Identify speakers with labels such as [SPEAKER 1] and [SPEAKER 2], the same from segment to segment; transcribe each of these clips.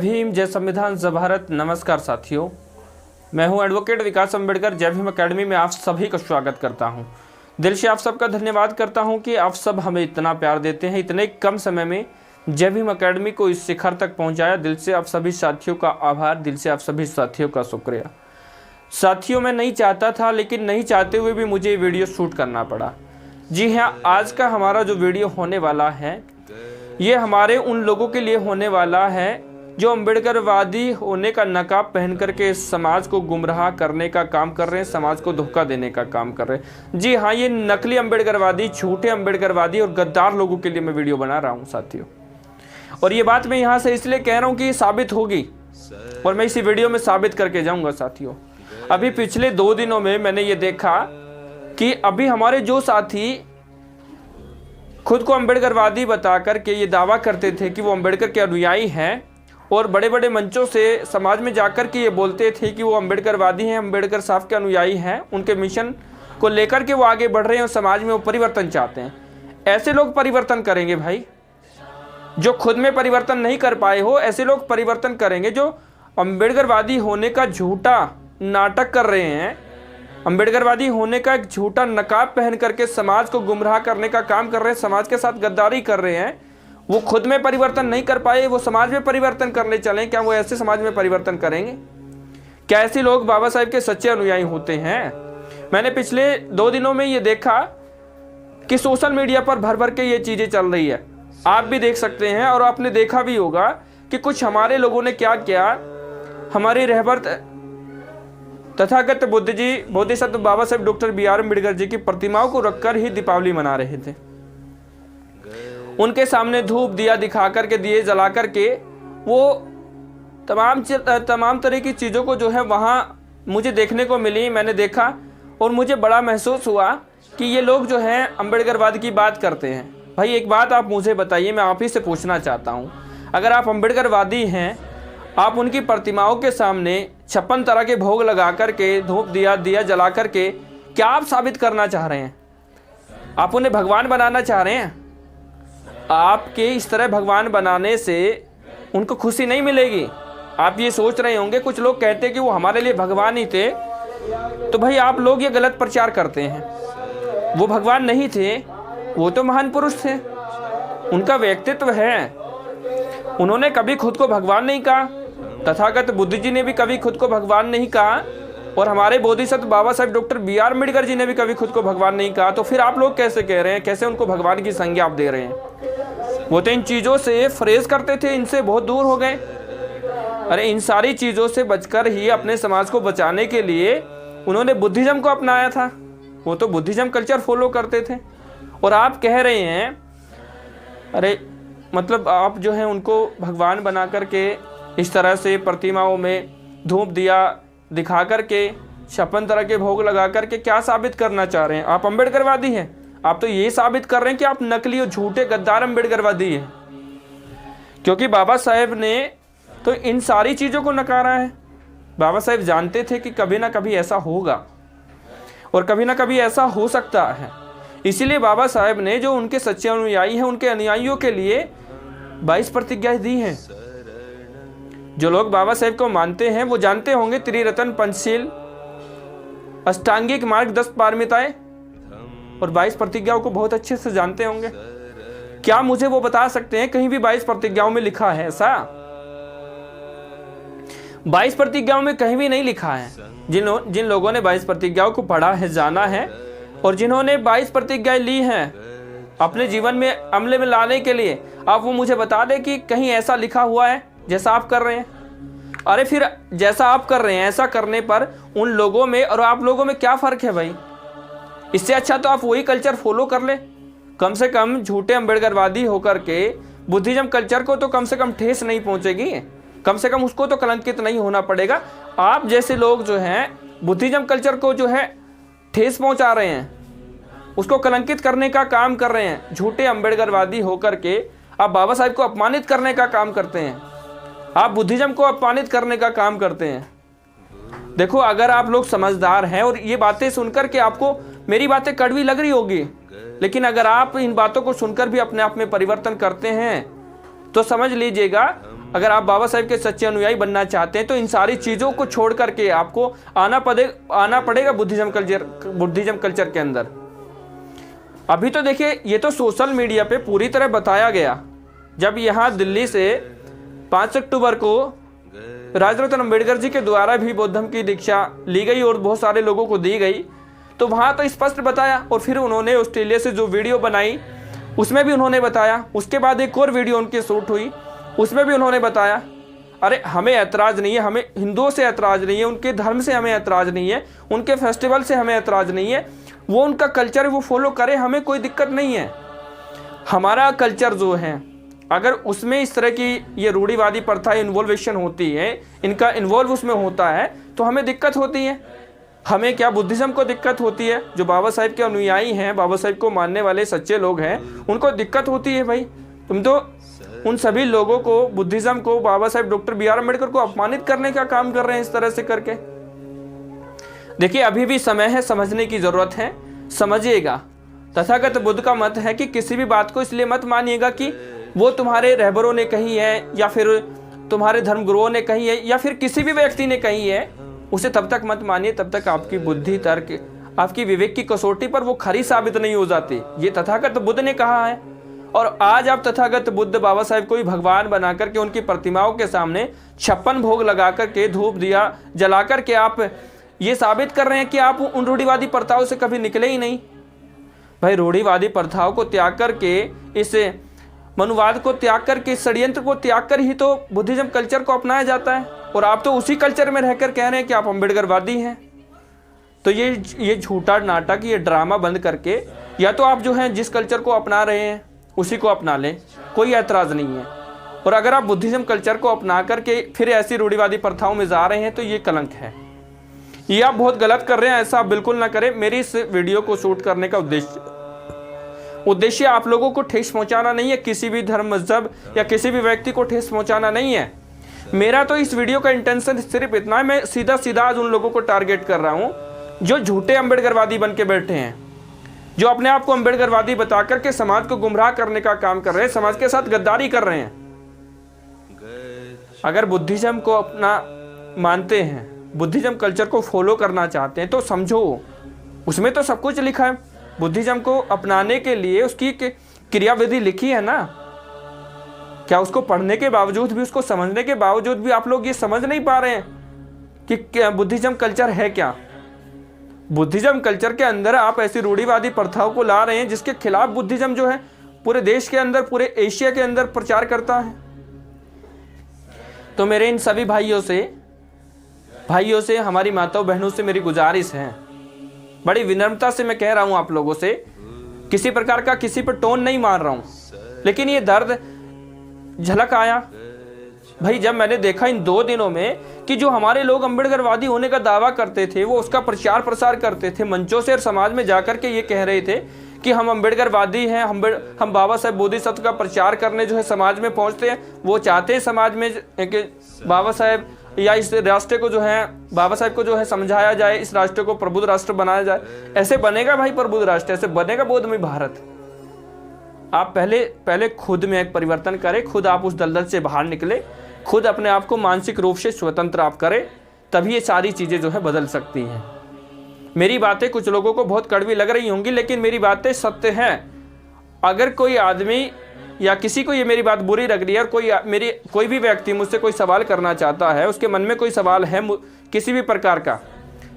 [SPEAKER 1] भीम, जय संविधान, जय भारत। नमस्कार साथियों, मैं हूं एडवोकेट विकास अम्बेडकर। जय भीम अकेडमी में आप सभी का स्वागत करता हूं। दिल से आप सबका धन्यवाद करता हूं कि आप सब हमें इतना प्यार देते हैं। इतने कम समय में जय भीम अकेडमी को इस शिखर तक पहुंचाया। दिल से आप सभी साथियों का आभार, दिल से आप सभी साथियों का शुक्रिया। साथियों, मैं नहीं चाहता था, लेकिन नहीं चाहते हुए भी मुझे ये वीडियो शूट करना पड़ा। जी हाँ, आज का हमारा जो वीडियो होने वाला है ये हमारे उन लोगों के लिए होने वाला है जो अम्बेडकरवादी होने का नकाब पहन करके समाज को गुमराह करने का काम कर रहे हैं, समाज को धोखा देने का काम कर रहे हैं। जी हाँ, ये नकली अम्बेडकरवादी, झूठे अम्बेडकरवादी और गद्दार लोगों के लिए मैं वीडियो बना रहा हूँ साथियों। और ये बात मैं यहाँ से इसलिए कह रहा हूँ कि ये साबित होगी और मैं इसी वीडियो में साबित करके जाऊँगा साथियों। अभी पिछले 2 दिनों में मैंने ये देखा कि अभी हमारे जो साथी खुद को अम्बेडकरवादी बता करके ये दावा करते थे कि वो अम्बेडकर के अनुयायी हैं और बड़े बड़े मंचों से समाज में जाकर के ये बोलते थे कि वो अम्बेडकरवादी हैं, अम्बेडकर साहब के अनुयायी हैं, उनके मिशन को लेकर के वो आगे बढ़ रहे हैं और समाज में वो परिवर्तन चाहते हैं। ऐसे लोग परिवर्तन करेंगे भाई, जो खुद में परिवर्तन नहीं कर पाए हो, ऐसे लोग परिवर्तन करेंगे। जो अम्बेडकरवादी होने का झूठा नाटक कर रहे हैं, अम्बेडकरवादी होने का एक झूठा नकाब पहन करके समाज को गुमराह करने का काम कर रहे हैं, समाज के साथ गद्दारी कर रहे हैं, वो खुद में परिवर्तन नहीं कर पाए, वो समाज में परिवर्तन करने चलें। क्या वो ऐसे समाज में परिवर्तन करेंगे? क्या ऐसे लोग बाबा साहेब के सच्चे अनुयायी होते हैं? मैंने पिछले 2 दिनों में ये देखा कि सोशल मीडिया पर भर भर के ये चीज़ें चल रही है। आप भी देख सकते हैं और आपने देखा भी होगा कि कुछ हमारे लोगों ने क्या किया। हमारे रहबर Tathagata Buddha ji, Bodhisattva Baba Saheb doctor B are Ambedkar ji की प्रतिमाओं को रखकर ही दीपावली मना रहे थे। उनके सामने धूप दिया दिखा करके, दिए जला करके वो तमाम तरह की चीज़ों को जो है वहाँ मुझे देखने को मिली, मैंने देखा और मुझे बड़ा महसूस हुआ कि ये लोग जो हैं अम्बेडकरवाद की बात करते हैं। भाई एक बात आप मुझे बताइए, मैं आप ही से पूछना चाहता हूँ, अगर आप अम्बेडकरवादी हैं, आप उनकी प्रतिमाओं के सामने 56 तरह के भोग लगा करके, धूप दिया जला करके क्या आप साबित करना चाह रहे हैं? आप उन्हें भगवान बनाना चाह रहे हैं? आपके इस तरह भगवान बनाने से उनको खुशी नहीं मिलेगी। आप ये सोच रहे होंगे, कुछ लोग कहते हैं कि वो हमारे लिए भगवान ही थे, तो भाई आप लोग ये गलत प्रचार करते हैं। वो भगवान नहीं थे, वो तो महान पुरुष थे, उनका व्यक्तित्व है। उन्होंने कभी खुद को भगवान नहीं कहा, तथागत बुद्ध जी ने भी कभी खुद को भगवान नहीं कहा और हमारे Bodhisattva Baba Saheb doctor B are Ambedkar ji ने भी कभी खुद को भगवान नहीं कहा। तो फिर आप लोग कैसे कह रहे हैं, कैसे उनको भगवान की संज्ञा आप दे रहे हैं? वो तो इन चीज़ों से फ्रेज करते थे, इनसे बहुत दूर हो गए। अरे इन सारी चीज़ों से बचकर ही अपने समाज को बचाने के लिए उन्होंने बुद्धिज़्म को अपनाया था। वो तो बुद्धिज़्म कल्चर फॉलो करते थे और आप कह रहे हैं, अरे मतलब आप जो है उनको भगवान बना करके इस तरह से प्रतिमाओं में धूप दिया दिखा करके, 56 तरह के भोग लगा करके क्या साबित करना चाह रहे हैं? आप अम्बेडकरवादी हैं। आप तो ये साबित कर रहे हैं कि आप नकली और झूठे गद्दार अम्बेडकरवादी हैं, क्योंकि बाबा साहेब ने तो इन सारी चीज़ों को नकारा है। बाबा साहेब जानते थे कि कभी ना कभी ऐसा होगा और कभी ना कभी ऐसा हो सकता है। इसीलिए बाबा साहेब ने जो उनके सच्चे अनुयायी हैं, उनके अनुयायियों के लिए 22 प्रतिज्ञाएं दी हैं। जो लोग बाबा साहेब को मानते हैं वो जानते होंगे त्रिरत्न, पंचशील, अष्टांगिक मार्ग, 10 पारमिताएं और 22 प्रतिज्ञाओं को बहुत अच्छे से जानते होंगे। क्या मुझे वो बता सकते हैं कहीं भी 22 प्रतिज्ञाओं में लिखा है ऐसा? 22 प्रतिज्ञाओं में कहीं भी नहीं लिखा है। जिन लोगों ने 22 प्रतिज्ञाओं को पढ़ा है, जाना है और जिन्होंने 22 प्रतिज्ञाएं ली हैं अपने जीवन में अमल में लाने के लिए, आप वो मुझे बता दें कि कहीं ऐसा लिखा हुआ है जैसा आप कर रहे हैं। अरे फिर जैसा आप कर रहे हैं, ऐसा करने पर उन लोगों में और आप लोगों में क्या फ़र्क है भाई? इससे अच्छा तो आप वही कल्चर फॉलो कर ले। कम से कम झूठे अम्बेडकरवादी होकर के बुद्धिज़्म कल्चर को तो कम से कम ठेस नहीं पहुंचेगी, कम से कम उसको तो कलंकित नहीं होना पड़ेगा। आप जैसे लोग जो हैं बुद्धिज़्म कल्चर को जो है ठेस पहुंचा रहे हैं, उसको कलंकित करने का काम कर रहे हैं। झूठे अम्बेडकरवादी होकर के आप बाबा साहेब को अपमानित करने का काम करते हैं, आप बुद्धिज़्म को अपमानित करने का काम करते हैं। देखो, अगर आप लोग समझदार हैं और ये बातें सुनकर के आपको मेरी बातें कड़वी लग रही होगी, लेकिन अगर आप इन बातों को सुनकर भी अपने आप में परिवर्तन करते हैं तो समझ लीजिएगा अगर आप बाबा साहेब के सच्चे अनुयायी बनना चाहते हैं तो इन सारी चीज़ों को छोड़ करके आपको आना पड़ेगा बुद्धिज्म कल्चर के अंदर। अभी तो देखिए, ये तो सोशल मीडिया पे पूरी तरह बताया गया। जब यहाँ दिल्ली से 5 अक्टूबर को राजरत्न अम्बेडकर जी के द्वारा भी बौद्ध धर्म की दीक्षा ली गई और बहुत सारे लोगों को दी गई, तो वहाँ तो स्पष्ट बताया। और फिर उन्होंने ऑस्ट्रेलिया से जो वीडियो बनाई उसमें भी उन्होंने बताया। उसके बाद एक और वीडियो उनकी शूट हुई, उसमें भी उन्होंने बताया। अरे हमें ऐतराज़ नहीं है, हमें हिंदुओं से ऐतराज़ नहीं है, उनके धर्म से हमें ऐतराज़ नहीं है, उनके फेस्टिवल से हमें ऐतराज़ नहीं है। वो उनका कल्चर वो फॉलो करे, हमें कोई दिक्कत नहीं है। हमारा कल्चर जो है, अगर उसमें इस तरह की ये रूढ़िवादी प्रथा इन्वॉल्वेशन होती है, इनका इन्वॉल्व उसमें होता है, तो हमें दिक्कत होती है। हमें क्या, बुद्धिज़्म को दिक्कत होती है। जो बाबा साहेब के अनुयायी हैं, बाबा साहेब को मानने वाले सच्चे लोग हैं, उनको दिक्कत होती है। भाई तुम तो उन सभी लोगों को, बुद्धिज़्म को, Baba Saheb doctor B are Ambedkar को अपमानित करने का काम कर रहे हैं इस तरह से करके। देखिए अभी भी समय है, समझने की जरूरत है, समझिएगा। तथागत बुद्ध का मत है कि किसी भी बात को इसलिए मत मानिएगा कि वो तुम्हारे रहबरों ने कही है, या फिर तुम्हारे धर्मगुरुओं ने कही है, या फिर किसी भी व्यक्ति ने कही है, उसे तब तक मत मानिए तब तक आपकी बुद्धि, तर्क, आपकी विवेक की कसौटी पर वो खरी साबित नहीं हो जाती। ये तथागत बुद्ध ने कहा है। और आज आप तथागत बुद्ध बाबा साहेब को ही भगवान बना करके उनकी प्रतिमाओं के सामने 56 भोग लगा करके, धूप दिया जला करके आप ये साबित कर रहे हैं कि आप उन रूढ़िवादी प्रथाओं से कभी निकले ही नहीं। भाई रूढ़िवादी प्रथाओं को त्याग करके, इस मनुवाद को त्याग करके, इस षड्यंत्र को त्याग कर ही तो बुद्धिज्म कल्चर को अपनाया जाता है। और आप तो उसी कल्चर में रहकर कह रहे हैं कि आप अम्बेडकरवादी हैं। तो ये झूठा नाटक, ये ड्रामा बंद करके या तो आप जो हैं जिस कल्चर को अपना रहे हैं उसी को अपना लें, कोई ऐतराज़ नहीं है। और अगर आप बुद्धिज्म कल्चर को अपना करके फिर ऐसी रूढ़िवादी प्रथाओं में जा रहे हैं तो ये कलंक है, ये आप बहुत गलत कर रहे हैं। ऐसा आप बिल्कुल ना करें। मेरी इस वीडियो को शूट करने का उद्देश्य आप लोगों को ठेस पहुंचाना नहीं है, किसी भी धर्म, मजहब या किसी भी व्यक्ति को ठेस पहुंचाना नहीं है। मेरा तो इस वीडियो का इंटेंशन सिर्फ इतना है, मैं सीधा सीधा आज उन लोगों को टारगेट कर रहा हूं जो झूठे अम्बेडकरवादी बन के बैठे हैं, जो अपने आप को अम्बेडकरवादी बता करके समाज को गुमराह करने का काम कर रहे हैं, समाज के साथ गद्दारी कर रहे हैं। अगर बुद्धिज्म को अपना मानते हैं, बुद्धिज्म कल्चर को फॉलो करना चाहते हैं तो समझो, उसमें तो सब कुछ लिखा है। बुद्धिज्म को अपनाने के लिए उसकी क्रियाविधि लिखी है ना। क्या उसको पढ़ने के बावजूद भी, उसको समझने के बावजूद भी आप लोग ये समझ नहीं पा रहे हैं कि क्या बुद्धिज्म कल्चर है? क्या बुद्धिज्म कल्चर के अंदर आप ऐसी रूढ़िवादी प्रथाओं को ला रहे हैं जिसके खिलाफ बुद्धिज्म जो है पूरे देश के अंदर, पूरे एशिया के अंदर प्रचार करता है। तो मेरे इन सभी भाइयों से, हमारी माताओं बहनों से मेरी गुजारिश है, बड़ी विनम्रता से मैं कह रहा हूं आप लोगों से, किसी प्रकार का किसी पर टोन नहीं मार रहा हूं, लेकिन ये दर्द झलक आया भाई जब मैंने देखा इन 2 दिनों में कि जो हमारे लोग अम्बेडकरवादी होने का दावा करते थे, वो उसका प्रचार प्रसार करते थे मंचों से और समाज में जाकर के ये कह रहे थे कि हम अम्बेडकरवादी हैं, हम बाबा साहेब बोधिसत्व का प्रचार करने जो है समाज में पहुंचते हैं। वो चाहते हैं समाज में कि बाबा साहेब या इस राष्ट्र को जो है, बाबा साहेब को जो है समझाया जाए, इस राष्ट्र को प्रबुद्ध राष्ट्र बनाया जाए। ऐसे बनेगा भाई प्रबुद्ध राष्ट्र, ऐसे बनेगा बौद्धमय भारत। आप पहले खुद में एक परिवर्तन करें, खुद आप उस दलदल से बाहर निकले, खुद अपने आप को मानसिक रूप से स्वतंत्र आप करें, तभी ये सारी चीज़ें जो है बदल सकती हैं। मेरी बातें कुछ लोगों को बहुत कड़वी लग रही होंगी, लेकिन मेरी बातें सत्य हैं। अगर कोई आदमी या किसी को ये मेरी बात बुरी लग रही है और कोई भी व्यक्ति मुझसे कोई सवाल करना चाहता है, उसके मन में कोई सवाल है किसी भी प्रकार का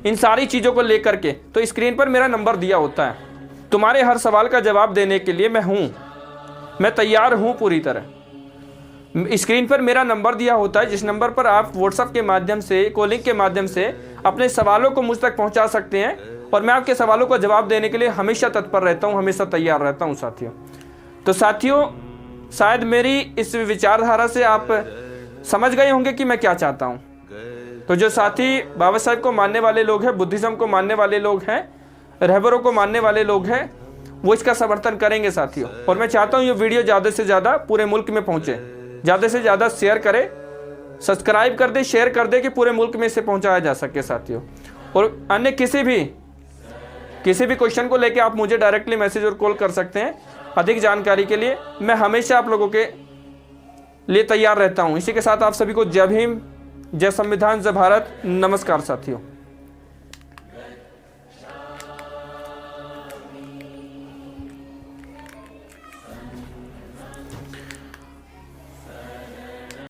[SPEAKER 1] इन सारी चीज़ों को लेकर के, तो स्क्रीन पर मेरा नंबर दिया होता है। तुम्हारे हर सवाल का जवाब देने के लिए मैं तैयार हूँ पूरी तरह। स्क्रीन पर मेरा नंबर दिया होता है, जिस नंबर पर आप व्हाट्सएप के माध्यम से, कॉलिंग के माध्यम से अपने सवालों को मुझ तक पहुंचा सकते हैं, और मैं आपके सवालों का जवाब देने के लिए हमेशा तत्पर रहता हूं, हमेशा तैयार रहता हूं साथियों। तो साथियों, शायद मेरी इस विचारधारा से आप समझ गए होंगे कि मैं क्या चाहता हूं। तो जो साथी बाबा साहेब को मानने वाले लोग हैं, बुद्धिज्म को मानने वाले लोग हैं, रहबरों को मानने वाले लोग हैं, वो इसका समर्थन करेंगे साथियों। और मैं चाहता हूँ ये वीडियो ज़्यादा से ज़्यादा पूरे मुल्क में पहुँचे, ज़्यादा से ज़्यादा शेयर करें, सब्सक्राइब कर दे, शेयर कर दे कि पूरे मुल्क में इसे पहुंचाया जा सके साथियों। और अन्य किसी भी क्वेश्चन को लेके आप मुझे डायरेक्टली मैसेज और कॉल कर सकते हैं अधिक जानकारी के लिए। मैं हमेशा आप लोगों के लिए तैयार रहता हूँ। इसी के साथ आप सभी को जय भीम, जय संविधान, जय भारत। नमस्कार साथियों।